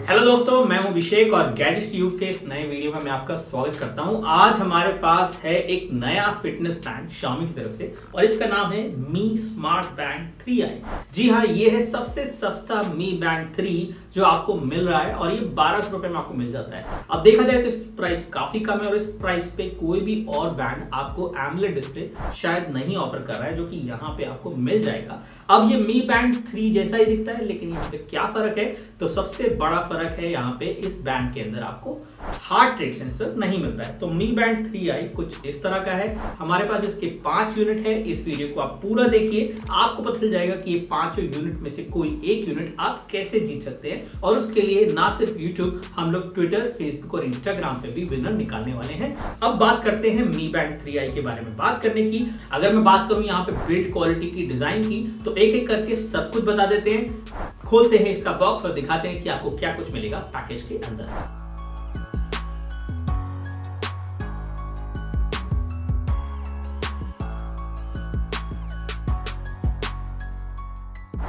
Hello दोस्तों, मैं हूं अभिषेक और गैजेट यूज के इस नए वीडियो में मैं आपका स्वागत करता हूं। आज हमारे पास है एक नया फिटनेस बैंड Xiaomi की तरफ से और इसका नाम है Mi Smart Band 3i। जी हाँ, ये है सबसे सस्ता Mi Band 3 जो आपको मिल रहा है और ये 1200 रुपए में आपको मिल जाता है। अब देखा जाए तो इसकी प्राइस काफी कम है और इस प्राइस पे कोई भी और बैंड आपको एमोलेड डिस्प्ले शायद नहीं ऑफर कर रहा है, जो कि यहाँ पे आपको मिल जाएगा। अब ये Mi Band 3 जैसा ही दिखता है, लेकिन यहाँ पे क्या फर्क है? तो सबसे बड़ा फर्क है यहाँ पे इस बैंड के अंदर आपको हार्ट रेट सेंसर नहीं मिलता है। तो Mi Band 3i कुछ इस तरह का है। हमारे पास इसके 5 यूनिट है। इस वीडियो को आप पूरा देखिए, आपको पता चल जाएगा कि ये 5 यूनिट में से कोई एक यूनिट आप कैसे जीत सकते हैं। और उसके लिए ना सिर्फ यूट्यूब, हम लोग ट्विटर, फेसबुक और इंस्टाग्राम पे भी विनर निकालने वाले हैं। अब बात करते हैं Mi Band 3i के बारे में बात करने की। अगर मैं बात करूं यहाँ पे बिल्ड क्वालिटी की, डिजाइन की, तो एक एक करके सब कुछ बता देते हैं। खोलते हैं इसका बॉक्स और दिखाते हैं कि आपको क्या कुछ मिलेगा पैकेज के अंदर।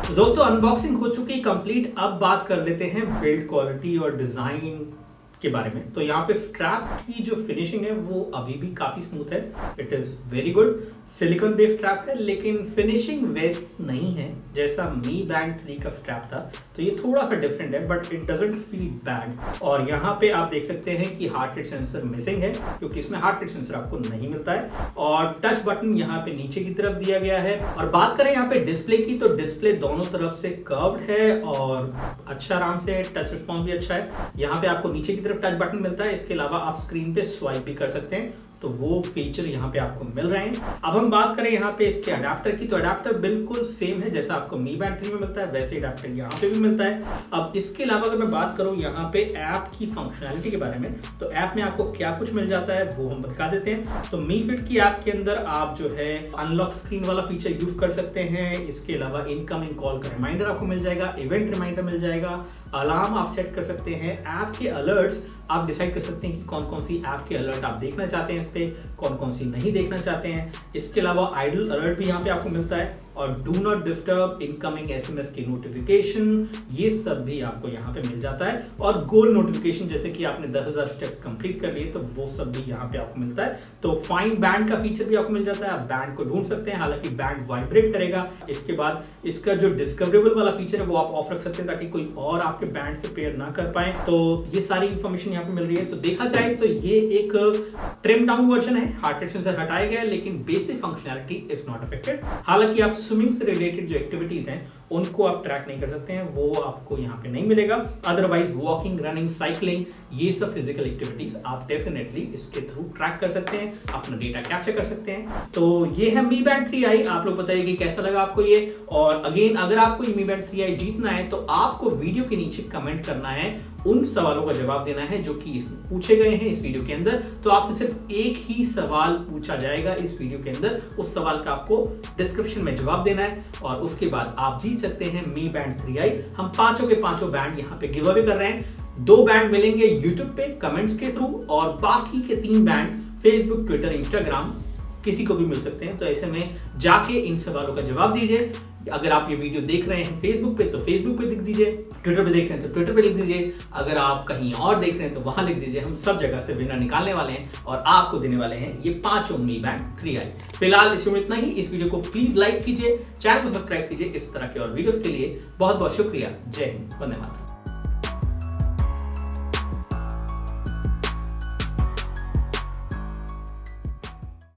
तो दोस्तों, अनबॉक्सिंग हो चुकी कंप्लीट। अब बात कर लेते हैं बिल्ड क्वालिटी और डिजाइन के बारे में। तो यहाँ पे स्ट्रैप की जो फिनिशिंग है वो अभी भी काफी स्मूथ है। It is very good. Silicon based strap है, लेकिन फिनिशिंग वैसे नहीं है जैसा Mi Band 3 का स्ट्रैप था। तो ये थोड़ा सा डिफरेंट है, but it doesn't feel bad. और यहाँ पे आप देख सकते हैं कि हार्ट रेट सेंसर मिसिंग है, क्योंकि इसमें हार्ट रेट सेंसर आपको नहीं मिलता है। और टच बटन यहाँ पे नीचे की तरफ दिया गया है। और बात करें यहाँ पे डिस्प्ले की, तो डिस्प्ले दोनों तरफ से कर्व्ड है और अच्छा आराम से टच रिस्पॉन्स भी अच्छा है। यहाँ पे आपको नीचे की तरफ टच बटन मिलता है। इसके अलावा आप स्क्रीन पे स्वाइप भी कर सकते हैं, तो वो फीचर यहाँ पे आपको मिल रहे हैं। अब हम बात करें यहाँ पे इसके अडेप्टर की, तो अडेप्टर बिल्कुल सेम है जैसा आपको Mi Band 3 में मिलता है, वैसे अडेप्टर यहाँ पे भी मिलता है। अब इसके अलावा अगर मैं बात करूँ यहाँ पे ऐप की फंक्शनैलिटी के बारे में, तो ऐप में आपको क्या कुछ मिल जाता है वो हम बता देते हैं। तो Mi Fit की ऐप के अंदर आप जो है अनलॉक स्क्रीन वाला फीचर यूज कर सकते हैं। इसके अलावा इनकमिंग कॉल का रिमाइंडर आपको मिल जाएगा, इवेंट रिमाइंडर मिल जाएगा, अलार्म आप सेट कर सकते हैं। ऐप के अलर्ट्स आप डिसाइड कर सकते हैं कि कौन कौन सी ऐप के अलर्ट आप देखना चाहते हैं, इस पे कौन कौन सी नहीं देखना चाहते हैं। इसके अलावा आइडल अलर्ट भी यहाँ पे आपको मिलता है और do not disturb, incoming SMS की नोटिफिकेशन, ये सब भी आपको यहाँ पे मिल जाता है। और गोल नोटिफिकेशन, जैसे कि आपने 10,000 स्टेप्स कंप्लीट कर लिए, तो वो सब भी यहाँ पे आपको मिलता है। तो फाइंड बैंड का फीचर भी आपको मिल जाता है। आप बैंड को ढूंढ सकते हैं, हालांकि बैंड वाइब्रेट करेगा। इसके बाद इसका जो डिस्कवरेबल वाला फीचर है वो आप ऑफ रख सकते हैं, ताकि कोई और आपके बैंड से पेयर ना कर पाए। तो ये सारी इंफॉर्मेशन यहाँ पे मिल रही है। तो देखा जाए तो ये एक ट्रिम डाउन वर्जन है। हार्ट रेट सेंसर हटाया गया है, लेकिन basic functionality is not affected. हालांकि आप स्विमिंग से रिलेटेड जो एक्टिविटीज हैं उनको आप ट्रैक नहीं कर सकते हैं, वो आपको यहाँ पे नहीं मिलेगा। अदरवाइज वॉकिंग, रनिंग, साइकिलिंग, ये सब फिजिकल एक्टिविटीज आप डेफिनेटली इसके थ्रू ट्रैक कर सकते हैं, अपना डेटा कैप्चर कर सकते हैं। तो ये है Mi Band 3i। आप लोग बताइए कि कैसा लगा आपको ये। और अगेन, अगर आपको ये Mi Band 3i जीतना है तो आपको वीडियो के नीचे कमेंट करना है, उन सवालों का जवाब देना है जो कि इसमें पूछे गए हैं इस वीडियो के अंदर। तो आपसे सिर्फ एक ही सवाल पूछा जाएगा इस वीडियो के अंदर। उस सवाल का आपको डिस्क्रिप्शन में जवाब देना है और उसके बाद आप जीत सकते हैं Mi Band 3i। हम पांचों के पांचों बैंड यहाँ पे गिव अवे कर रहे हैं। 2 बैंड मिलेंगे यूट्यूब पे कमेंट्स के थ्रू और बाकी के 3 बैंड फेसबुक, ट्विटर, इंस्टाग्राम, किसी को भी मिल सकते हैं। तो ऐसे में जाके इन सवालों का जवाब दीजिए। अगर आप ये वीडियो देख रहे हैं फेसबुक पे तो फेसबुक पे लिख दीजिए, ट्विटर पे देख रहे हैं तो ट्विटर पे लिख दीजिए, अगर आप कहीं और देख रहे हैं तो वहां लिख दीजिए। हम सब जगह से विनर निकालने वाले हैं और आपको देने वाले हैं ये 5 Mi Band 3i। फिलहाल इसमें इतना ही। इस वीडियो को प्लीज लाइक कीजिए, चैनल को सब्सक्राइब कीजिए इस तरह के और वीडियोस के लिए। बहुत बहुत शुक्रिया। जय हिंद, वंदे मातरम।